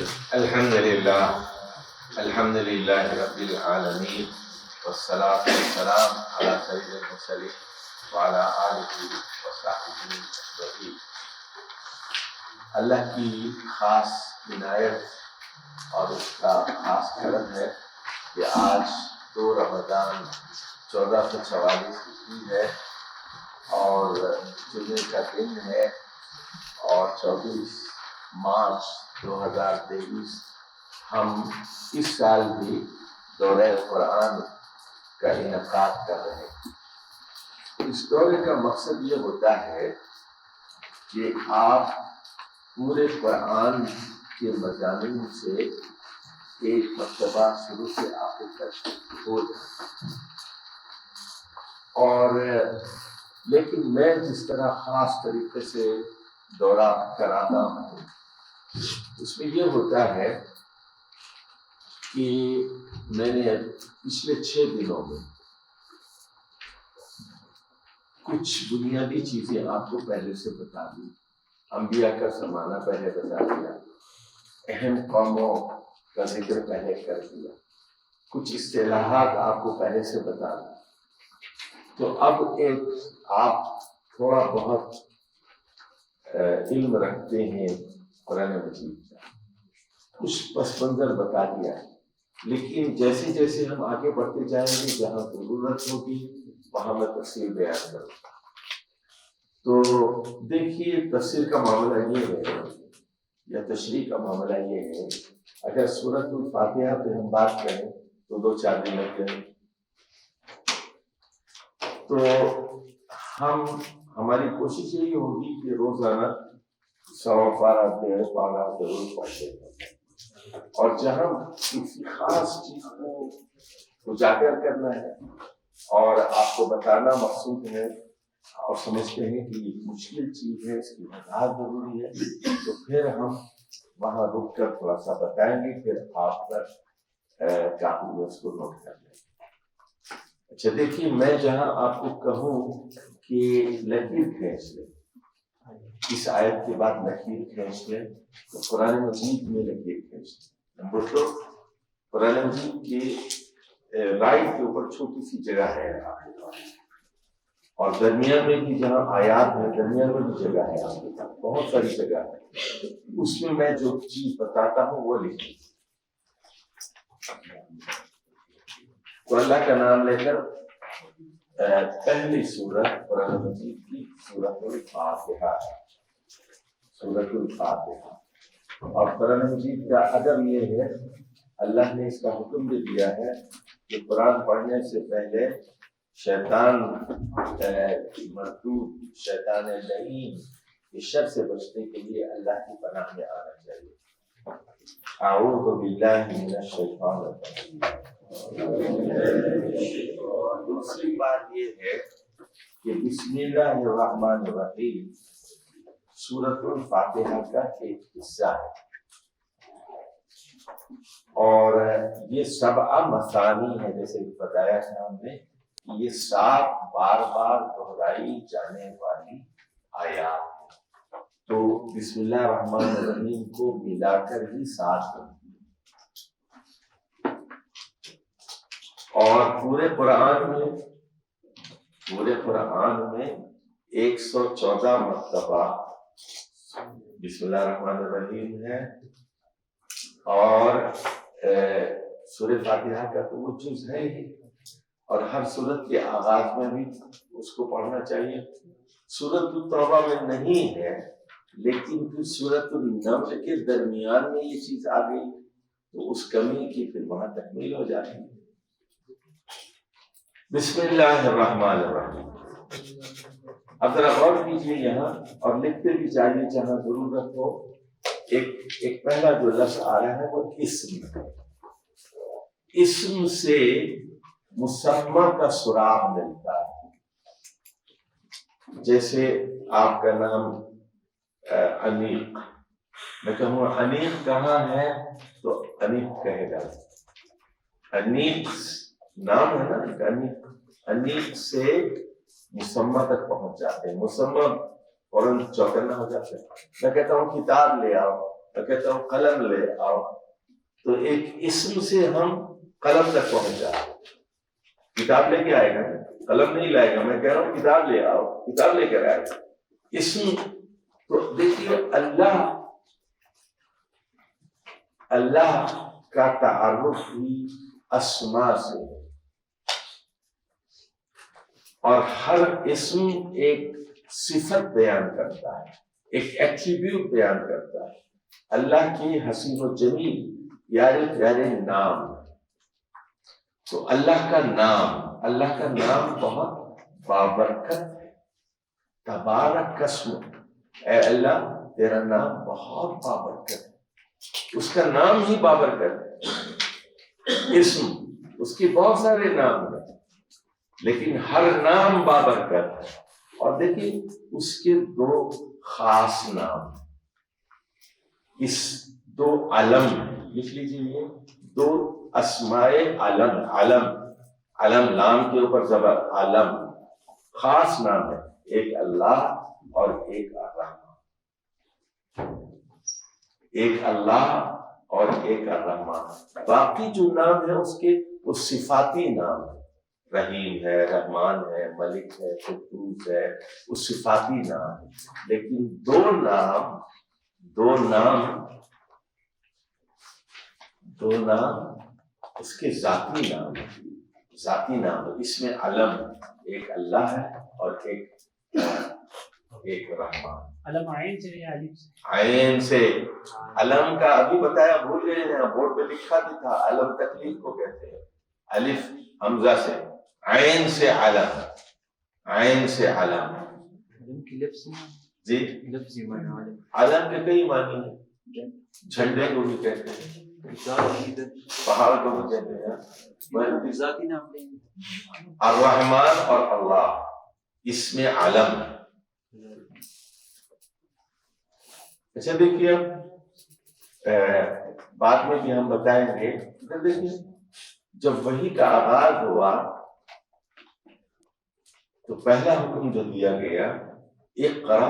الحمد لله رب العالمين والصلاة والسلام على سيد المرسلين وعلى آله وصحبه أجمعين۔ اللہ کی خاص عنایت اور اس کا خاص کرم ہے کہ آج 2 رمضان 1444 ہے اور جمعے کا دن ہے اور 24 مارچ 2023 ہم اس سال بھی دورہ قرآن کا انعقاد کر رہے ہیں۔ اس دورے کا مقصد یہ ہوتا ہے کہ آپ پورے قرآن کے مضامین سے ایک مرتبہ شروع سے آخر تک ہو جائے، اور لیکن میں جس طرح خاص طریقے سے دورہ کراتا ہوں اس میں یہ ہوتا ہے کہ میں نے پچھلے 6 دنوں میں کچھ بنیادی چیزیں آپ کو پہلے سے بتا دی، انبیاء کا زمانہ پہلے بتا دیا، اہم قوموں کا ذکر پہلے کر دیا، کچھ اصطلاحات آپ کو پہلے سے بتا دی۔ تو اب آپ تھوڑا بہت علم رکھتے ہیں قرآن مجید کا، کچھ پس منظر بتا دیا ہے، لیکن جیسے جیسے ہم آگے بڑھتے جائیں گے جہاں ضرورت ہوگی وہاں میں تفصیل بیان کروں گا۔ تو دیکھیے، تفسیر کا معاملہ یہ ہے یا تشریح کا معاملہ یہ ہے، اگر سورۃ الفاتحہ پہ ہم بات کریں تو 2-4 دن لگ جائیں گے۔ تو ہماری کوشش یہی ہوگی کہ روزانہ 100 پارہ 1.5 پارہ ضرور پڑھتے ہیں، اور جہاں کسی خاص چیز کو اجاگر کرنا ہے اور آپ کو بتانا مقصود ہے اور سمجھتے ہیں کہ یہ مشکل چیز ہے، اس کی وضاحت ضروری ہے، تو پھر ہم وہاں رک کر تھوڑا سا بتائیں گے، پھر آپ پر کافی اس کو نوٹ کر لیں۔ اچھا دیکھیے، میں جہاں آپ کو کہوں کہ لکیر کھینچ لیں، اس آیت کے بعد لکیر کھینچ لیں، تو قرآن مجید میں لکیر کھینچ لیں۔ نمبر 2، قرآن مجید کے رائٹ کے اوپر چھوٹی سی جگہ ہے اور درمیان میں بھی جہاں آیات ہے درمیان میں بھی جگہ ہے، آپ کے پاس بہت ساری جگہ ہے، اس میں جو چیز بتاتا ہوں وہ لکھیں۔ تو اللہ کا نام لے کر پہلی سورت قرآن مجید کی سورۃ الفاتحہ، سورۃ الفاتحہ۔ اور قرآن مجید کا ادب یہ ہے، اللہ نے اس کا حکم بھی دیا ہے کہ قرآن پڑھنے سے پہلے شیطان مردود، شیطان لعین کی شر سے بچنے کے لیے اللہ کی پناہ میں آنا چاہیے۔ اعوذ باللہ من الشیطان الرجیم۔ دوسری بات یہ ہے کہ بسم اللہ الرحمن الرحیم سورۃ الفاتحہ کا ایک حصہ ہے، اور یہ 7 مثانی ہے، جیسے بتایا تھا ہم نے، یہ 7 بار بار دہرائی جانے والی آیات ہیں، تو بسم اللہ الرحمن الرحیم کو ملا کر ہی 7 بنتی ہے۔ اور پورے قرآن میں 114 مرتبہ بسم اللہ الرحمن الرحیم ہے، اور سورہ فاتحہ کا تو وہ جز ہے ہی، اور ہر سورت کے آغاز میں بھی اس کو پڑھنا چاہیے۔ سورۃ التوبہ میں نہیں ہے، لیکن پھر سورۃ النمل کے درمیان میں یہ چیز آ گئی تو اس کمی کی پھر وہاں تکمیل ہو جاتی ہے۔ بسم اللہ الرحمن الرحیم۔ اب ذرا غور کیجیے یہاں، اور لکھتے بھی چاہیے جہاں ضرورت ہو۔ ایک پہلا جو لفظ آ رہا ہے وہ اسم ہے۔ اسم سے مسمى کا سراغ ملتا ہے، جیسے آپ کا نام انیق، میں کہوں انیق کہاں ہے تو انیق کہے گا، انیق نام ہے نا، انیق سے مسمى تک پہنچ جاتے ہیں، مسمى فوراً چوکنا ہو جاتا ہے۔ میں کہتا ہوں کتاب لے آؤ میں کہتا ہوں قلم لے آؤ، تو ایک اسم سے ہم قلم تک پہنچ جائیں. کتاب لے کے آئے گا، قلم نہیں لائے گا. میں کہہ رہا ہوں کتاب لے آؤ، کتاب لے کر آئے گا. اسم تو دیکھیے اللہ کا تعارف بھی اسماء سے ہے، اور ہر اسم ایک صفت بیان کرتا ہے، ایک ایٹریبیوٹ بیان کرتا ہے. اللہ کی حسین و جمیل پیارے پیارے نام. تو اللہ کا نام بہت بابرکت ہے. تبارک اسم، اے اللہ تیرا نام بہت بابرکت ہے. اس کا نام ہی بابرکت ہے. اسم اس کے بہت سارے نام ہیں، لیکن ہر نام بابرکت ہے. اور دیکھیے اس کے دو خاص نام، اس دو علم لکھ لیجیے، یہ دو اسماء علم لام کے اوپر زبر، علم خاص نام ہے. ایک اللہ اور ایک الرحمن. ایک اللہ اور ایک الرحمن. باقی جو نام ہے اس کے وہ صفاتی نام ہے. رحیم ہے، رحمان ہے، ملک ہے، قدوس ہے، وہ صفاتی نام ہے. لیکن دو نام اس کے ذاتی نام ہے. اس میں علم ایک اللہ ہے اور ایک رحمان. علم عین سے یا الف سے؟ عین سے. علم کا ابھی بتایا، بھول گئے ہیں، بورڈ پہ لکھا بھی تھا. علم تکلیف کو کہتے ہیں، الف حمزہ سے، عین سے علم. عین سے علم. علم کی لفظ جی لفظی معنی. علم کے کئی معنی ہیں. جھنڈے کو بھی کہتے ہیں، پہاڑ کو بھی کہتے ہیں. ذاتی نام لیں. الرحمن اور اللہ اس میں علم. اچھا دیکھیے، بعد میں بھی ہم بتائیں گے. دیکھیے جب وحی کا آغاز ہوا تو پہلا حکم جو دیا گیا، اقرأ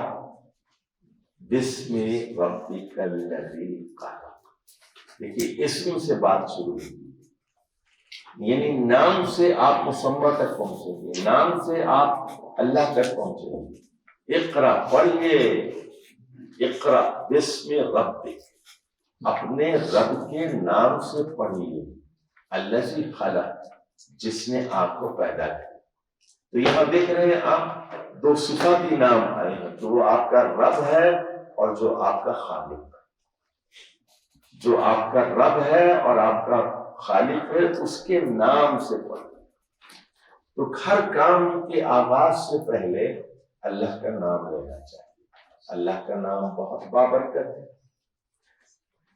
بسم ربک الذی خلق. دیکھیے اسم سے بات شروع ہوئی، یعنی نام سے آپ مسمى تک پہنچیں گے، نام سے آپ اللہ تک پہنچیں گے. اقرأ پڑھیے، اقرأ بسم ربک، اپنے رب کے نام سے پڑھیے. الذی خلق، جس نے آپ کو پیدا کیا. تو یہاں دیکھ رہے ہیں آپ دو صفاتی نام آئے ہیں، جو آپ کا رب ہے اور جو آپ کا خالق. جو آپ کا رب ہے اور آپ کا خالق ہے، اس کے نام سے پڑھیں. تو ہر کام کے آغاز سے پہلے اللہ کا نام لینا چاہیے. اللہ کا نام بہت بابرکت ہے،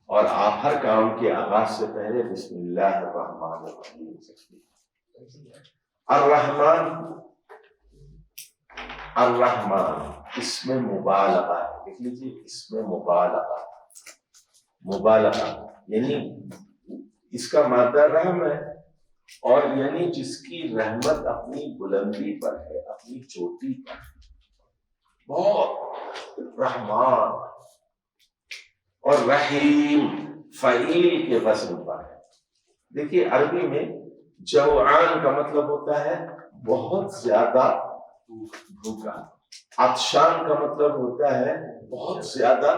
اور آپ ہر کام کے آغاز سے پہلے بسم اللہ الرحمن الرحیم سے. الرحمن اس میں مبالغہ ہے. دیکھ لیجیے، اس میں مبالغہ یعنی اس کا مادہ رحم ہے، اور یعنی جس کی رحمت اپنی بلندی پر ہے، اپنی چوٹی پر ہے. بہت رحمان. اور رحیم فعیل کے وزن پر ہے. دیکھیے عربی میں جوعان کا مطلب ہوتا ہے بہت زیادہ بھوکا. عطشان کا مطلب ہوتا ہے بہت زیادہ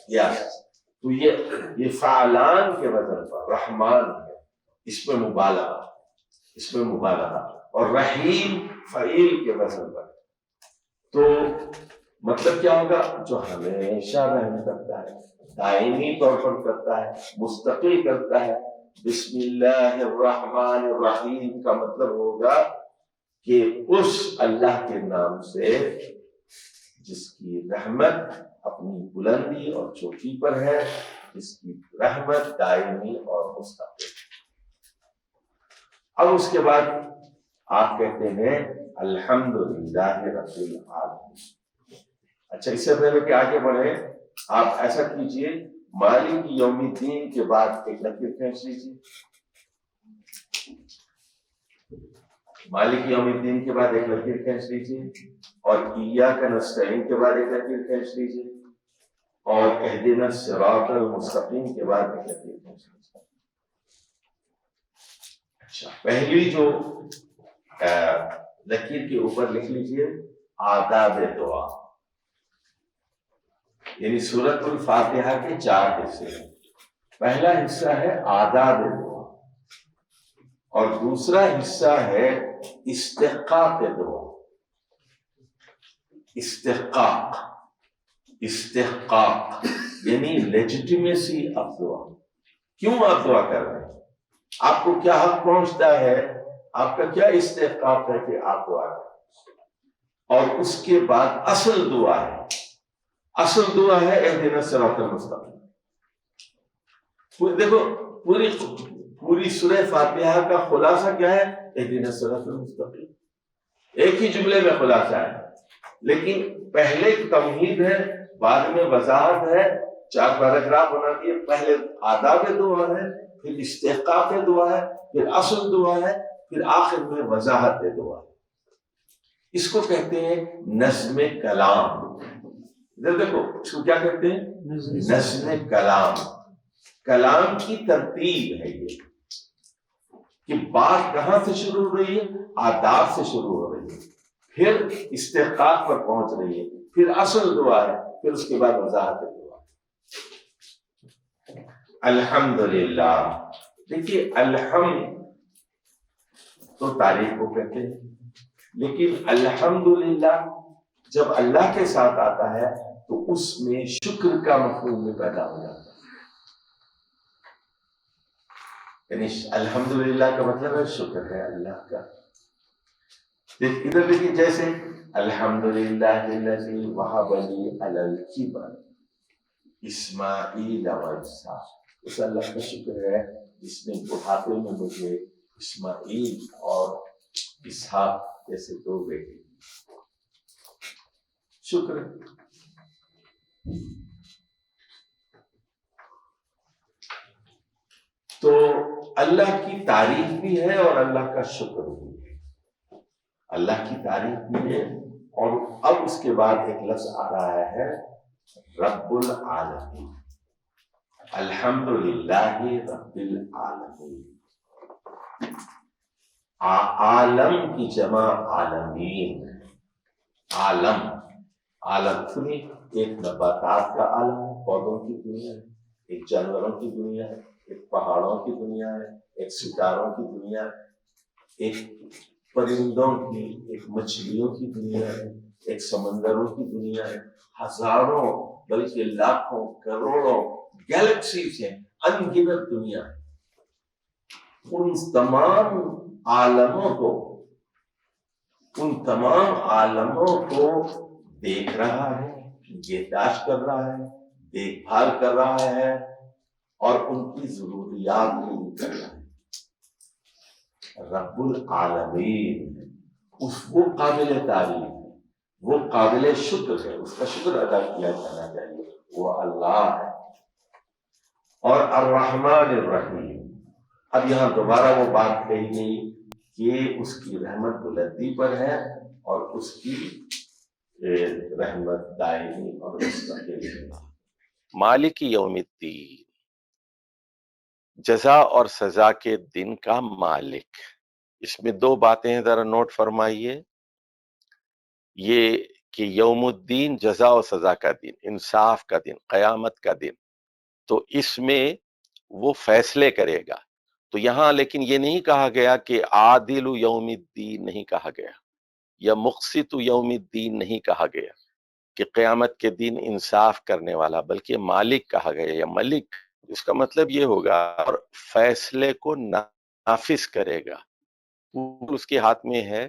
پیاس. تو یہ فعلان کے وزن پر رحمان ہے. اس میں مبالغہ. اور رحیم فعیل کے وزن پر. تو مطلب کیا ہوگا؟ جو ہمیشہ رحم کرتا ہے، دائمی طور پر کرتا ہے، مستقل کرتا ہے. بسم اللہ الرحمن الرحیم کا مطلب ہوگا کہ اس اللہ کے نام سے جس کی رحمت اپنی بلندی اور چوٹی پر ہے، جس کی رحمت دائمی اور مستقل. اب اس کے بعد آپ کہتے ہیں الحمدللہ رب العالمین. اچھا، اس سے پہلے کہ آگے بڑھے آپ ایسا کیجئے، مالک یوم الدین کے بعد ایک لکیر کھینچ لیجیے. مالک یوم الدین کے بعد ایک لکیر کھینچ لیجیے، اور ایاک نستعین کے بعد ایک لکیر کھینچ لیجیے. اور اہدنا الصراط المستقیم کے بعد اچھا پہلی جو لکیر کے اوپر لکھ لیجئے آداب دعا، یعنی سورۃ الفاتحہ کے 4 حصے ہیں۔ پہلا حصہ ہے آداب دعا اور دوسرا حصہ ہے استحقاق دعا۔ استحقاق یعنی لیجیٹیمیسی آف دعا۔ کیوں آپ دعا کر رہے ہیں؟ آپ کو کیا حق پہنچتا ہے؟ آپ کا کیا استحقاق ہے کہ آپ دعا کریں؟ اور اس کے بعد اصل دعا ہے اہدنا الصراط المستقیم۔ دیکھو پوری سورہ فاتحہ کا خلاصہ کیا ہے؟ اہدنا الصراط المستقیم، ایک ہی جملے میں خلاصہ ہے، لیکن پہلے تمہید ہے، بعد میں وضاحت ہے، 4 پیراگراف بنا دیے۔ پہلے آداب دعا ہے، پھر استحقاق دعا ہے، پھر اصل دعا ہے، پھر آخر میں وضاحت دعا ہے۔ اس کو کہتے ہیں نظم کلام۔ ادھر دیکھو اس کو کیا کہتے ہیں؟ نظم کلام۔ کلام کی ترتیب ہے یہ کہ بات کہاں سے شروع ہو رہی ہے؟ آداب سے شروع ہو رہی ہے، پھر استحقاق پر پہنچ رہی ہے، پھر اصل دعا ہے، پھر اس کے بعد وضاحت دعا۔ الحمدللہ، دیکھیے الحمد تو تعریف کو کہتے ہیں، لیکن الحمدللہ جب اللہ کے ساتھ آتا ہے تو اس میں شکر کا مفہوم بھی پیدا ہو جاتا ہے۔ یعنی الحمدللہ کا مطلب ہے شکر ہے اللہ کا۔ ادھر دیکھیے جیسے الحمدللہ الذی وہب لی علی الکبر اسماعیل و اسحاق، اس اللہ کا شکر ہے جس نے بڑھاپے میں مجھے اسماعیل اور اسحاق جیسے 2 بیٹے۔ شکر تو اللہ کی تعریف بھی ہے اور اللہ کا شکر بھی ہے۔ اللہ کی تعریف بھی ہے، اور اب اس کے بعد ایک لفظ آ رہا ہے رب العالمین۔ الحمدللہ رب العالمین۔ عالم کی جمع عالمین۔ عالم سنی، ایک نباتات کا عالم ہے، پودوں کی دنیا ہے، ایک جانوروں کی دنیا ہے، ایک پہاڑوں کی دنیا ہے، ایک ستاروں کی دنیا ہے، ایک پرندوں کی، ایک مچھلیوں کی دنیا ہے، ایک سمندروں کی دنیا ہے، ہزاروں بلکہ لاکھوں کروڑوں گیلیکسیز ہیں، ان گنت دنیا ہے۔ ان تمام عالموں کو دیکھ رہا ہے، نگہداشت کر رہا ہے، دیکھ بھال کر رہا ہے، اور ان کی ضروریات پوری کر رہا ہے۔ رب العالمین وہ قابل تعریف ہے، وہ قابل شکر ہے، اس کا شکر ادا کیا جانا چاہیے، وہ اللہ ہے۔ اور الرحمن الرحیم، اب یہاں دوبارہ وہ بات کہی گئی کہ اس کی رحمت بلندی پر ہے اور اس کی رحمت دائمی اور مستقل ہے۔ مالک یوم الدین، جزا اور سزا کے دن کا مالک۔ اس میں 2 باتیں ذرا نوٹ فرمائیے، یہ کہ یوم الدین جزا و سزا کا دن، انصاف کا دن، قیامت کا دن، تو اس میں وہ فیصلے کرے گا۔ تو یہاں لیکن یہ نہیں کہا گیا کہ عادل یوم الدین نہیں کہا گیا، یا مقسط یوم الدین نہیں کہا گیا کہ قیامت کے دن انصاف کرنے والا، بلکہ مالک کہا گیا یا ملک۔ اس کا مطلب یہ ہوگا اور فیصلے کو نافذ کرے گا، اس کے ہاتھ میں ہے،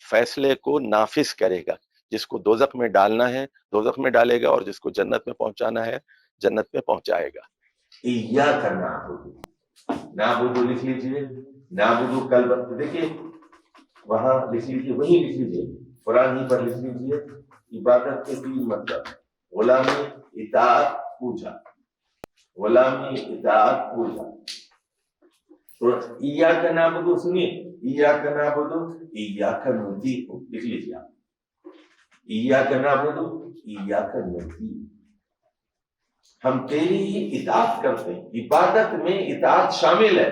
فیصلے کو نافذ کرے گا۔ جس کو دوزخ میں ڈالنا ہے دوزخ میں ڈالے گا، اور جس کو جنت میں پہنچانا ہے جنت میں پہنچائے گا۔ ایاک نعبد لکھ لیجیے، نعبد کل دیکھیے وہاں لکھ لیجیے، وہیں لکھ لیجیے، قرآن ہی پر لکھ لیجیے۔ عبادت کے 3 مطلب، غلامی، اطاعت، پوجا۔ غلامی، اطاعت، پوجا۔ تو ایاک نعبد سنیے، ایاک نعبد، ایاک نستعین لکھ لیجیے آپ۔ ایاک نعبد، ایاک نستعین۔ ہم تیری ہی اطاعت کرتے ہیں. عبادت میں اطاعت شامل ہے.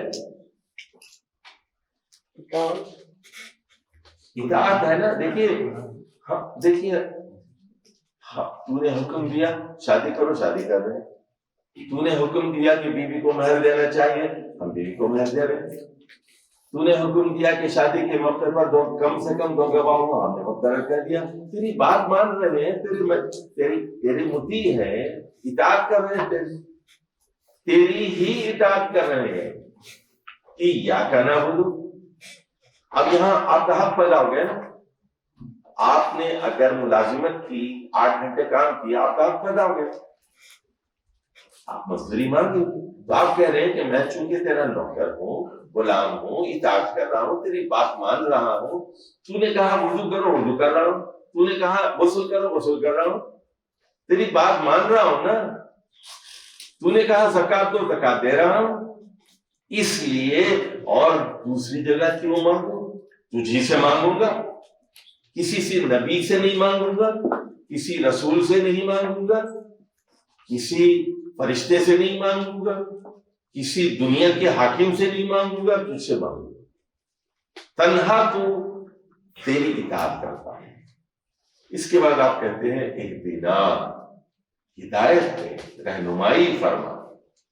اطاعت ہے نا. دیکھیے تو نے حکم دیا شادی کرو، شادی کر رہے ہیں. تو نے حکم دیا کہ بیوی کو مہر دینا چاہیے، ہم بیوی کو مہر دے رہے ہیں. تو نے حکم دیا کہ شادی کے موقع پر کم سے کم 2 گواہ ہوں، ہم نے مقرر کر دیا. تیری بات مان رہے ہیں، تیری مطیع ہے، اطاعت کر رہے ہیں، تیری ہی اطاعت کر رہے ہیں. ایاک نعبد. اب یہاں آپ کا حق پیدا ہو گیا نا. آپ نے اگر ملازمت کی، 8 گھنٹے کام کیا، آپ کا حق پیدا ہو گیا. آپ مزدوری مانگے تو آپ کہہ رہے ہیں کہ میں چونکہ تیرا نوکر ہوں، غلام ہوں، اطاعت کر رہا ہوں، تیری بات مان رہا ہوں. تو نے کہا وضو کرو، وضو کر رہا ہوں. تو نے کہا غسل کرو، غسل کر رہا ہوں. تیری بات مان رہا ہوں نا. تو نے کہا زکات دو، زکات دے رہا ہوں. اس لیے اور دوسری جگہ کیوں مانگوں؟ تجھی سے مانگوں گا، کسی سے نبی سے نہیں مانگوں گا، کسی رسول سے نہیں مانگوں گا، کسی فرشتے سے نہیں مانگوں گا، کسی دنیا کے حاکم سے نہیں مانگوں گا، تجھ سے مانگوں گا. تنہا تو تیری اطاعت کرتا ہے. اس کے بعد آپ کہتے ہیں اہدنا، ہدایت دے، رہنمائی فرما.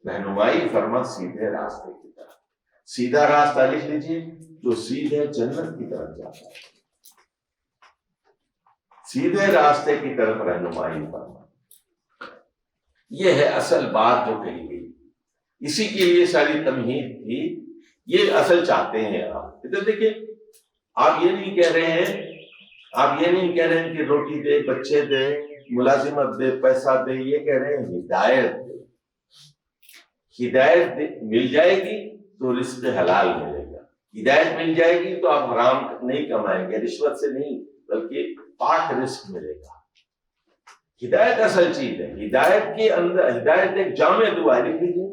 رہنمائی فرما سیدھے راستے کی طرف. سیدھا راستہ لکھ لیجیے جو سیدھے جنت کی طرف جاتا ہے. سیدھے راستے کی طرف رہنمائی فرما. یہ ہے اصل بات جو کہی گئی. اسی کے لیے ساری تمہید تھی. یہ اصل چاہتے ہیں آپ. ادھر دیکھیں، آپ یہ نہیں کہہ رہے ہیں کہ روٹی دے، بچے دے، ملازمت دے، پیسہ دے. یہ کہہ رہے ہیں ہدایت دے. ہدایت مل جائے گی تو رزق حلال ملے گا. ہدایت مل جائے گی تو آپ حرام نہیں کمائیں گے، رشوت سے نہیں، بلکہ پاک رزق ملے گا. ہدایت اصل چیز ہے. ہدایت کے اندر ہدایت ایک جامع دعا ہے. لکھ لیجیے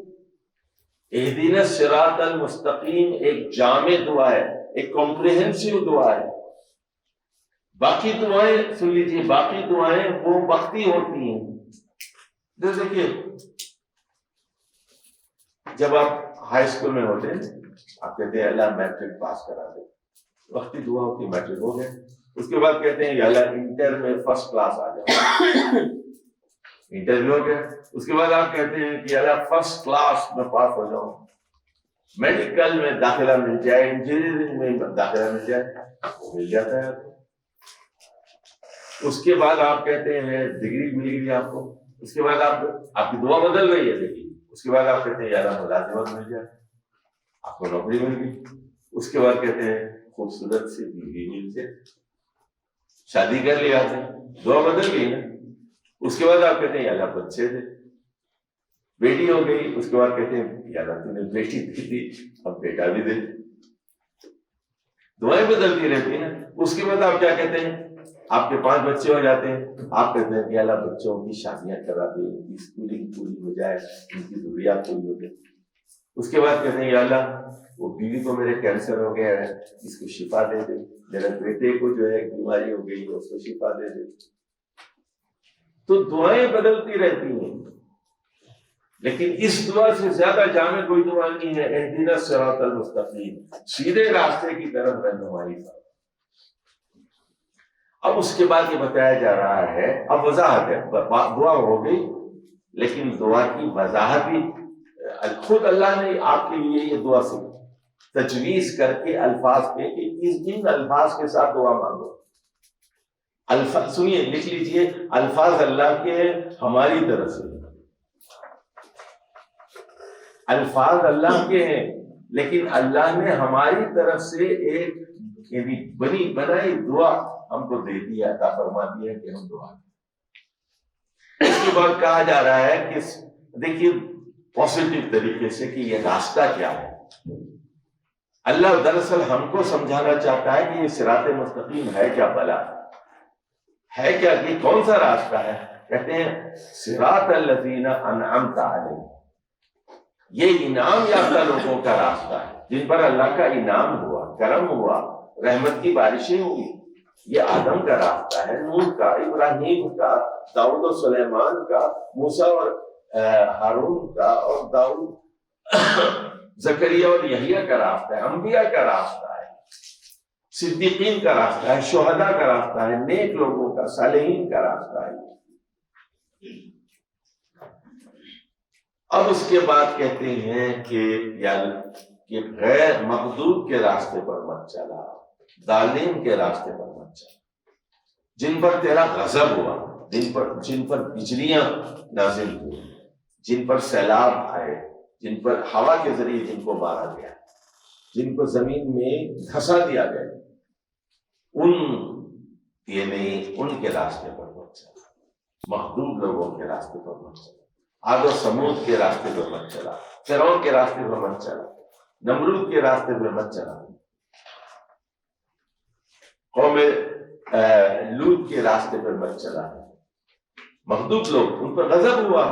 اہدنا الصراط المستقیم. ایک جامع دعا ہے، ایک کمپریہنسو دعا ہے. باقی دعائیں سن لیجیے، باقی دعائیں وہ وقتی ہوتی ہیں. دیکھیے جب آپ ہائی اسکول میں ہوتے ہیں، آپ کہتے ہیں اللہ میٹرک پاس کرا دے، وقتی دعا ہوتی ہے، میٹرک ہو گئے. اس کے بعد کہتے ہیں یا اللہ انٹر میں فرسٹ کلاس آ جاؤ، انٹرویو ہو گیا. اس کے بعد آپ کہتے ہیں کہ اللہ فرسٹ کلاس میں پاس ہو جاؤں، میڈیکل میں داخلہ مل جائے، انجینئرنگ میں داخلہ مل جائے. وہ مل جاتا ہے. اس کے بعد آپ کہتے ہیں ڈگری مل گئی آپ کو. اس کے بعد آپ کی دعا بدل رہی ہے. دیکھیے اس کے بعد آپ کہتے ہیں یا اللہ ملازمت مل جائے، آپ کو نوکری مل گئی. اس کے بعد کہتے ہیں خوبصورت سی بیوی مل جائے، شادی کر لیا آپ نے، دعا بدل گئی نا. اس کے بعد آپ کہتے ہیں یا اللہ بچے دے، بیٹی ہو گئی. اس کے بعد کہتے ہیں یا اللہ تو نے بیٹی دی تھی، اب بیٹا بھی دے. دعائیں بدلتی رہتی ہیں. اس کے بعد آپ کیا کہتے ہیں؟ آپ کے 5 بچے ہو جاتے ہیں، آپ کہتے ہیں کہ اللہ بچوں کی شادیاں کرا دے، ان کی اسکولنگ پوری ہو جائے، ان کی ضروریات پوری ہو جائے. اس کے بعد کہتے ہیں یا اللہ وہ بیوی کو میرے کینسر ہو گیا ہے، اس کو شفا دے دے. میرے بیٹے کو جو ہے ایک بیماری ہو گئی ہے، اس کو شفا دے دے. تو دعائیں بدلتی رہتی ہیں. لیکن اس دعا سے زیادہ جامع کوئی دعا نہیں ہے. اہدنا الصراط المستقیم، سیدھے راستے کی طرف رہنمائی. اب اس کے بعد یہ بتایا جا رہا ہے، اب وضاحت ہے. دعا ہو گئی، لیکن دعا کی وضاحت بھی خود اللہ نے آپ کے لیے یہ دعا سے تجویز کر کے الفاظ پہ کہ ان الفاظ کے ساتھ دعا مانگو. الفاظ سنیے، لکھ لیجیے، الفاظ اللہ کے ہماری طرف سے. الفاظ اللہ کے ہیں، لیکن اللہ نے ہماری طرف سے ایک بنائی دعا ہم کو دے دیا، عطا فرما دیا کہ ہم دعا کریں. اس کے بعد کہا جا رہا ہے کہ دیکھیے پازیٹیو طریقے سے کہ یہ راستہ کیا ہے. اللہ دراصل ہم کو سمجھانا چاہتا ہے کہ یہ صراط مستقیم ہے کیا، بلا ہے کیا، یہ کون سا راستہ ہے. کہتے ہیں صراط الذین انعمت علیہم، یہ انعام یافتہ لوگوں کا راستہ ہے جن پر اللہ کا انعام ہوا، کرم ہوا، رحمت کی بارشیں ہوئی. یہ آدم کا راستہ ہے، نوح کا، ابراہیم کا، داؤد و سلیمان کا، موسیٰ اور ہارون کا اور داؤد زکریا اور یحییٰ کا راستہ ہے، انبیاء کا راستہ ہے، صدیقین کا راستہ ہے، شہداء کا راستہ ہے، نیک لوگوں کا، صالحین کا راستہ ہے۔ اب اس کے بعد کہتے ہیں کہ غیر مغضوب کے راستے پر مت چلا، ظالم کے راستے پر مت چلا، جن پر تیرا غضب ہوا، جن پر بجلیاں نازل ہوئی، جن پر سیلاب آئے، جن پر ہوا کے ذریعے جن کو مارا گیا، جن کو زمین میں دھسا دیا گیا، ان کے راستے پر مت چلا، مغضوب لوگوں کے راستے پر مت چلا، عاد و سمود کے راستے پر مت چلا، فرعون کے راستے پر مت چلا، نمرود کے راستے پر مت چلا، قوم لوط کے راستے پر مت چلا۔ مغضوب لوگ، ان پر غضب ہوا،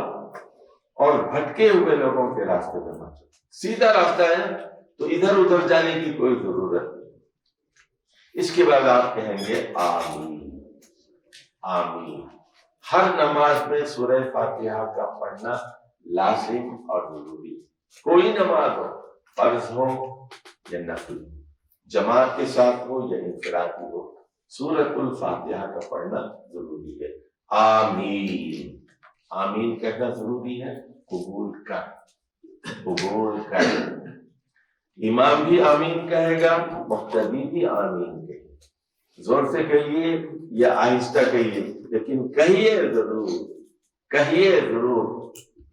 اور بھٹکے ہوئے لوگوں کے راستے پر مت چلا۔ سیدھا راستہ ہے تو ادھر ادھر جانے کی کوئی ضرورت نہیں۔ اس کے بعد آپ کہیں گے آمین، آمین۔ ہر نماز میں سورہ فاتحہ کا پڑھنا لازم اور ضروری ہے، کوئی نماز ہو، فرض ہو یا نفل، جماعت کے ساتھ ہو یا انفرادی ہو، سورۃ الفاتحہ کا پڑھنا ضروری ہے۔ آمین، آمین کہنا ضروری ہے، قبول کر۔ امام بھی آمین کہے گا، مقتدی بھی آمین کہے گا۔ زور سے کہیے یا آہستہ کہیے، لیکن کہیے ضرور۔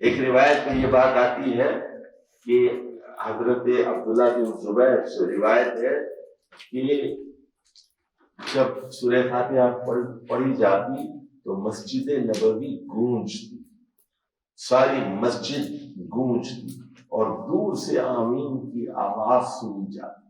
ایک روایت میں یہ بات آتی ہے کہ حضرت عبداللہ بن زبیر سے روایت ہے کہ جب سورہ فاتحہ پڑھی جاتی تو مسجد نبوی گونجتی، ساری مسجد گونجتی، اور دور سے آمین کی آواز سنی جاتی۔